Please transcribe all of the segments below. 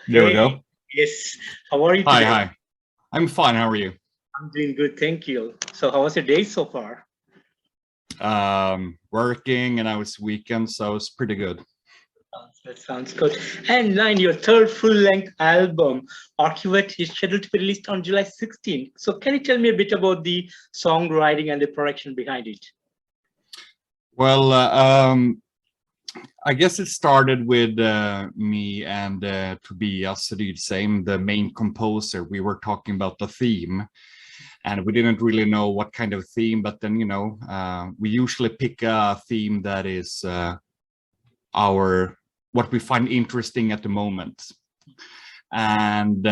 There we Hey, go. yes. How are you Hi, today? hi. I'm fine. How are you? I'm doing good, thank you. So, how was your day so far? Working and I was weekend, so it's pretty good. That sounds good. And nine, your third full-length album, Archivate, is scheduled to be released on July 16th. So, can you tell me a bit about the songwriting and the production behind it? Well, I guess it started with me and Tobias Rydsheim, the main composer. We were talking about the theme, and we didn't really know what kind of theme. But then, we usually pick a theme that is our what we find interesting at the moment, and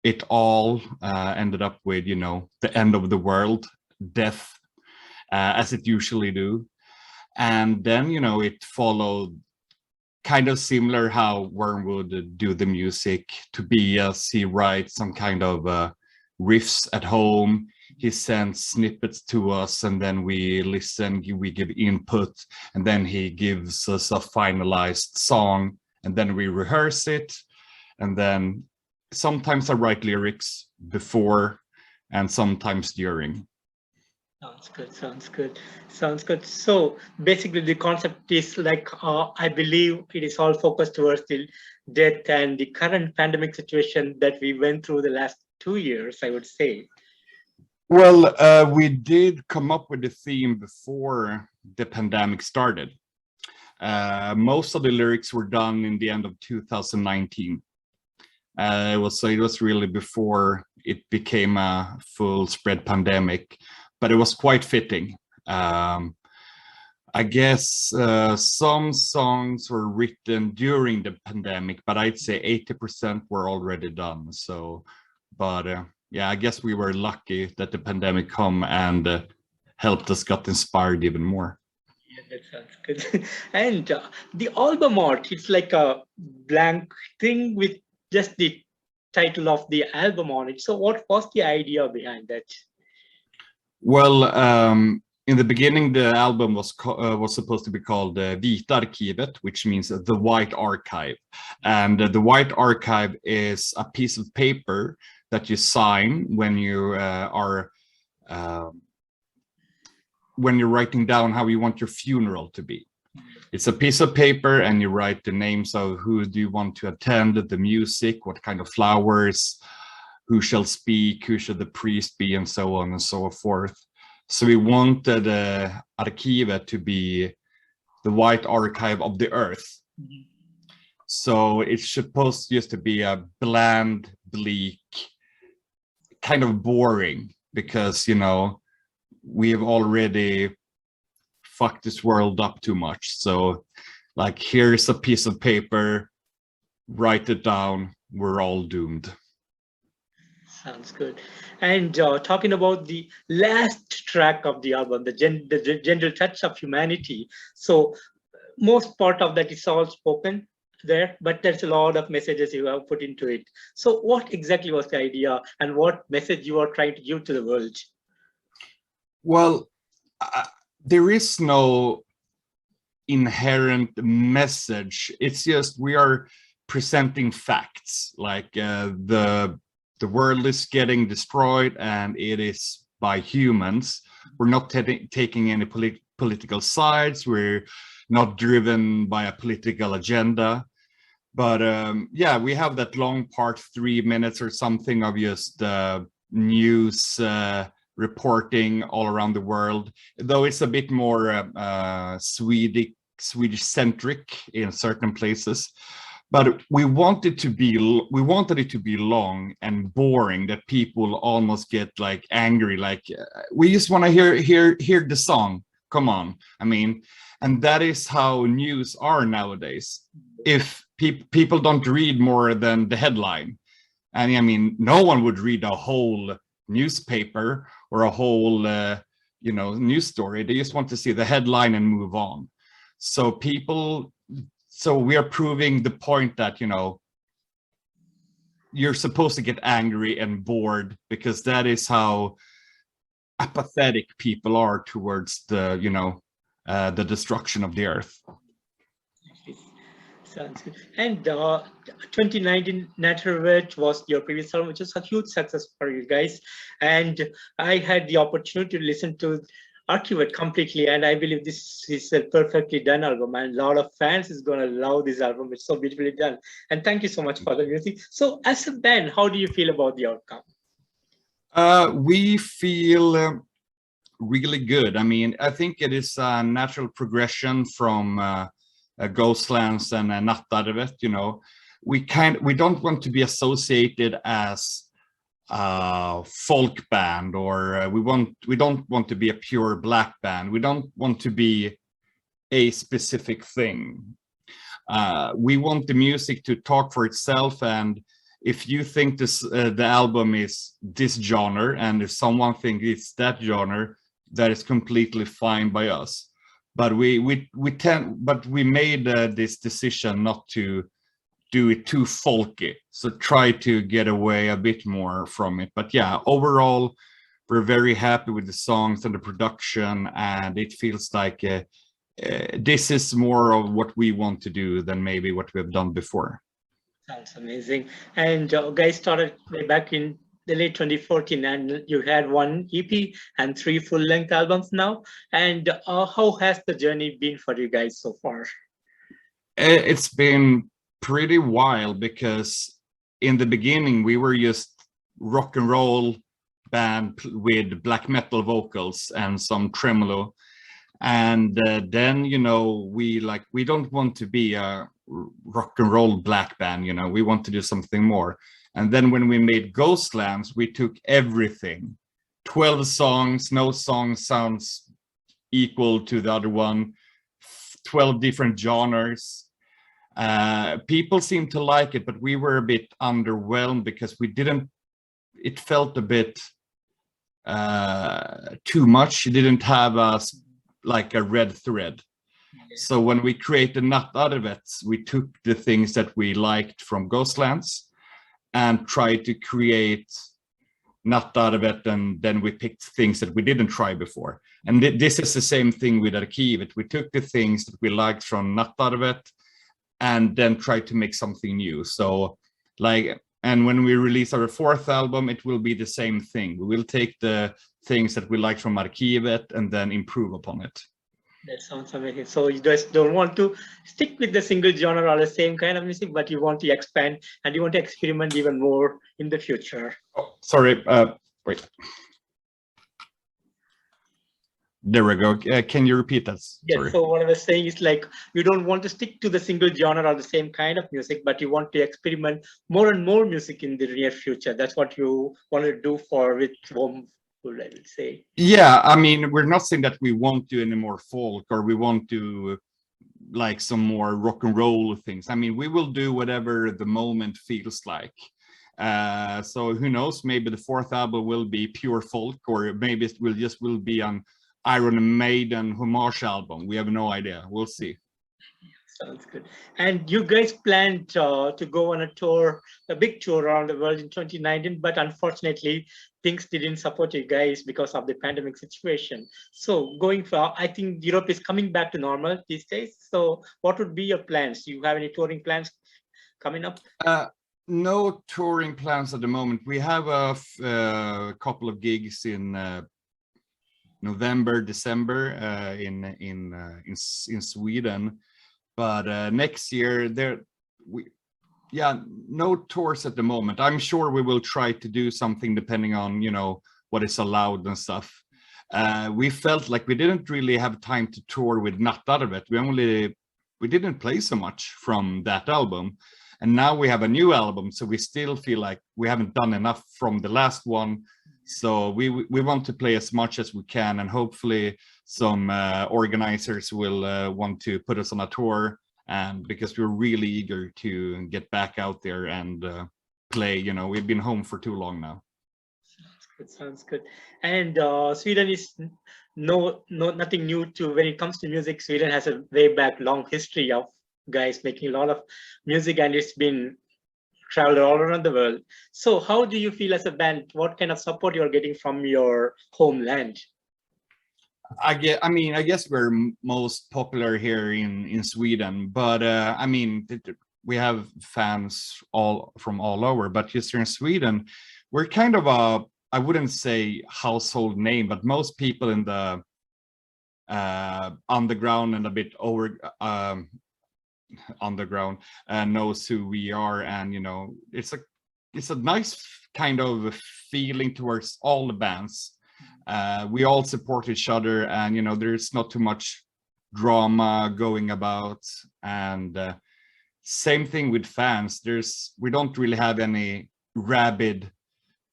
it all ended up with the end of the world, death, as it usually do. And then it followed kind of similar how Wormwood do the music. Tobias, he writes some kind of riffs at home. He sends snippets to us, and then we listen, we give input, and then he gives us a finalized song, and then we rehearse it. And then sometimes I write lyrics before and sometimes during. Sounds good. Sounds good. Sounds good. So basically, the concept is like I believe it is all focused towards the death and the current pandemic situation that we went through the last 2 years, I would say. Well, we did come up with the theme before the pandemic started. Most of the lyrics were done in the end of 2019. It was really before it became a full spread pandemic, but it was quite fitting. I guess some songs were written during the pandemic, but I'd say 80% were already done. So, but yeah, I guess we were lucky that the pandemic come and helped us got inspired even more. Yeah, that sounds good. And the album art, it's like a blank thing with just the title of the album on it. So, what was the idea behind that? Well, in the beginning, the album was supposed to be called Vita Arkivet, which means the White Archive. And the White Archive is a piece of paper that you sign uh, when you're writing down how you want your funeral to be. It's a piece of paper, and you write the names of who do you want to attend, the music, what kind of flowers, who shall speak, who should the priest be, and so on and so forth. So we wanted Arkivet to be the white archive of the earth. Mhm. So it's supposed just to be a bland, bleak, kind of boring, because we've already fucked this world up too much. So like, here's a piece of paper, write it down, we're all doomed. Sounds good. And talking about the last track of the album, the gentle touch of humanity. So most part of that is all spoken there, but there's a lot of messages you have put into it. So what exactly was the idea, and what message you are trying to give to the world? Well, there is no inherent message. It's just we are presenting facts, like the world is getting destroyed, and it is by humans. We're not taking any political sides. We're not driven by a political agenda. But yeah, we have that long part, 3 minutes or something, of just news reporting all around the world, though it's a bit more Swedish centric in certain places. But we wanted it to be long and boring, that people almost get like angry, like we just want to hear the song, come on. I mean, and that is how news are nowadays. If people don't read more than the headline, and I mean, no one would read a whole newspaper or a whole news story. They just want to see the headline and move on. So we are proving the point that you're supposed to get angry and bored, because that is how apathetic people are towards the destruction of the earth. Sounds good. And 2019 Naturwitch was your previous album, which is a huge success for you guys. And I had the opportunity to listen to Archivate completely, and I believe this is a perfectly done album, and a lot of fans is gonna love this album. It's so beautifully done. And thank you so much for the music. So, as a band, how do you feel about the outcome? We feel really good. I mean, I think it is a natural progression from Ghostlands and Nattarvet. You know, we don't want to be associated as a folk band, or we don't want to be a pure black band. We don't want to be a specific thing. We want the music to talk for itself, and if you think this the album is this genre, and if someone thinks it's that genre, that is completely fine by us. But we made this decision not to do it too folky, so try to get away a bit more from it. But yeah, overall we're very happy with the songs and the production, and it feels like this is more of what we want to do than maybe what we have done before. Sounds amazing. And guys started way back in the late 2014, and you had one EP and 3 full-length albums now. And how has the journey been for you guys so far? It's been pretty wild, because in the beginning we were just rock and roll band with black metal vocals and some tremolo, and then, you know, we don't want to be a rock and roll black band, you know, we want to do something more. And then when we made Ghostlands, we took everything, 12 songs, no song sounds equal to the other one, 12 different genres. People seem to like it, but we were a bit underwhelmed because it felt a bit too much. It didn't have like a red thread. So when we created Nattarvet, we took the things that we liked from Ghostlands and tried to create Nattarvet, and then we picked things that we didn't try before. And this is the same thing with Arkivet. We took the things that we liked from Nattarvet and then tried to make something new. So and when we release our 4th album, it will be the same thing. We will take the things that we like from Arkivet and then improve upon it. That sounds amazing. So you guys don't want to stick with the single genre or the same kind of music, but you want to expand and you want to experiment even more in the future. Oh, sorry. Wait. There we go. Can you repeat that? Yes. Sorry. So what I was saying is, like, you don't want to stick to the single genre or the same kind of music, but you want to experiment more and more music in the near future. That's what you want to do with Wormwood, I will say. Yeah, I mean, we're not saying that we won't do any more folk, or we won't do like some more rock and roll things. I mean, we will do whatever the moment feels like. So who knows, maybe the 4th album will be pure folk, or maybe it will be an Iron Maiden homage album. We have no idea. We'll see. Sounds good. And you guys planned to go on a tour, a big tour around the world in 2019, but unfortunately, things didn't support you guys because of the pandemic situation. So going for, I think Europe is coming back to normal these days. So what would be your plans? Do you have any touring plans coming up? No touring plans at the moment. We have a couple of gigs in November, December in Sweden. But next year, no tours at the moment. I'm sure we will try to do something depending on, you know, what is allowed and stuff. We felt like we didn't really have time to tour with Nattarvet. We didn't play so much from that album. And now we have a new album, so we still feel like we haven't done enough from the last one. So we want to play as much as we can, and hopefully some organizers will want to put us on a tour, and because we're really eager to get back out there and play. You know, we've been home for too long now. Sounds good. And Sweden is nothing new to when it comes to music. Sweden has a way back long history of guys making a lot of music, and it's been traveled all around the world. So how do you feel as a band? What kind of support you're getting from your homeland? I guess we're most popular here in Sweden, but I mean, we have fans from all over, but just here in Sweden, we're kind of a, I wouldn't say household name, but most people in the underground and a bit over underground knows who we are, and you know, it's a nice kind of feeling towards all the bands. We all support each other, and you know, there's not too much drama going about. And same thing with fans. We don't really have any rabid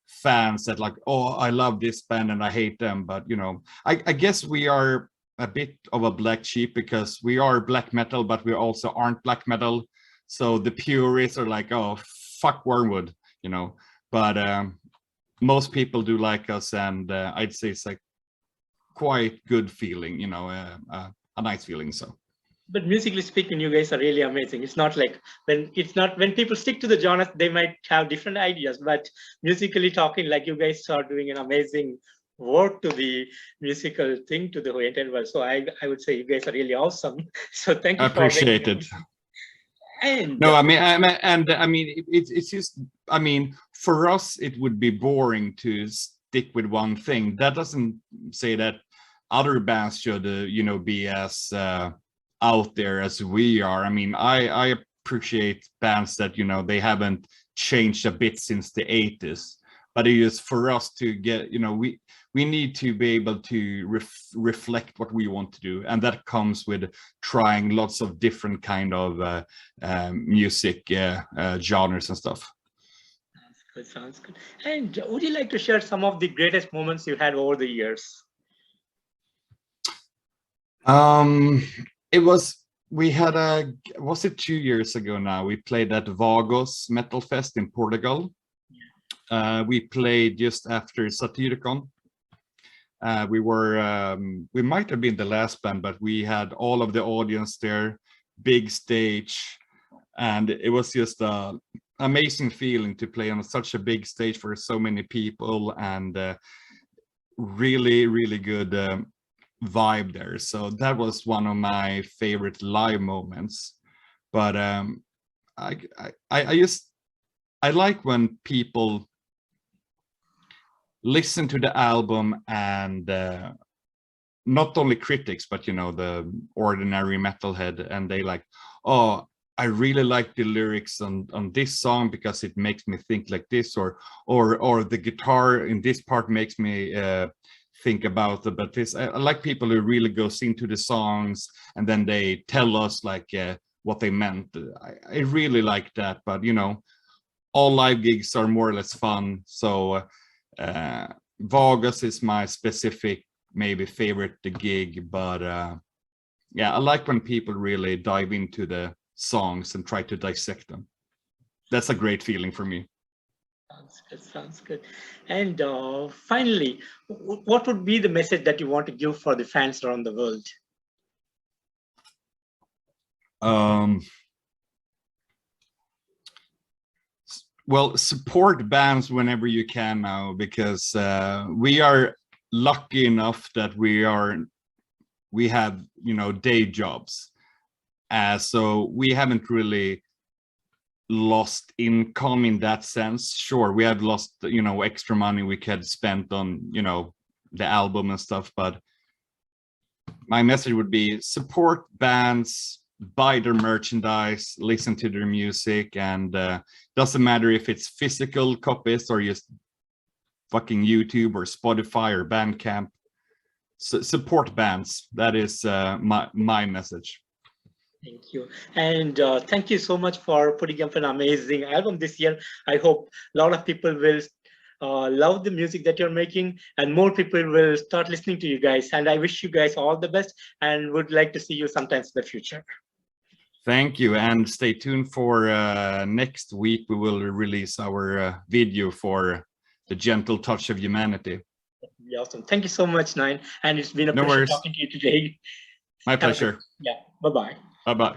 fans that like, oh, I love this band and I hate them. But you know, I guess we are a bit of a black sheep because we are black metal, but we also aren't black metal. So the purists are like, oh, fuck Wormwood, you know. But most people do like us, and I'd say it's like quite good feeling, you know, a nice feeling. So. But musically speaking, you guys are really amazing. It's not like when people stick to the genre, they might have different ideas, but musically talking, like you guys are doing an amazing work to the musical thing to the entire world. So I would say you guys are really awesome. So thank you. I appreciate it. And no, I mean, it's just, I mean, for us, it would be boring to stick with one thing. That doesn't say that other bands should, you know, be as out there as we are. I mean, I appreciate bands that, you know, they haven't changed a bit since the 80s, but it is for us to get, you know, we need to be able to reflect what we want to do, and that comes with trying lots of different kind of music genres and stuff. Sounds good. And would you like to share some of the greatest moments you had over the years? We had was it 2 years ago now? We played at Vagos Metal Fest in Portugal. We played just after Satyricon. We might have been the last band, but we had all of the audience there, big stage, and it was just an amazing feeling to play on such a big stage for so many people, and really, really good vibe there. So that was one of my favorite live moments. But I like when people listen to the album, and not only critics, but you know, the ordinary metalhead, and they like, oh, I really like the lyrics on this song because it makes me think like this, or the guitar in this part makes me think about it. But this, I like people who really goes into the songs and then they tell us like what they meant. I really like that. But you know, all live gigs are more or less fun. So Vagos is my specific maybe favorite gig, but yeah, I like when people really dive into the songs and try to dissect them. That's a great feeling for me. Sounds good. And finally, what would be the message that you want to give for the fans around the world? Well, support bands whenever you can now, because we are lucky enough that we have, you know, day jobs. So we haven't really lost income in that sense. Sure, we have lost, you know, extra money we could spent on, you know, the album and stuff, but my message would be support bands, buy their merchandise, listen to their music, and doesn't matter if it's physical copies or just fucking YouTube or Spotify or Bandcamp. Support bands. That is my message. Thank you. And thank you so much for putting up an amazing album this year. I hope a lot of people will love the music that you're making, and more people will start listening to you guys. And I wish you guys all the best, and would like to see you sometimes in the future. Thank you, and stay tuned for next week. We will release our video for The Gentle Touch of Humanity. That'd be awesome. Thank you so much, Nine. And it's been a pleasure talking to you today. My pleasure. Yeah. Bye-bye. Bye-bye.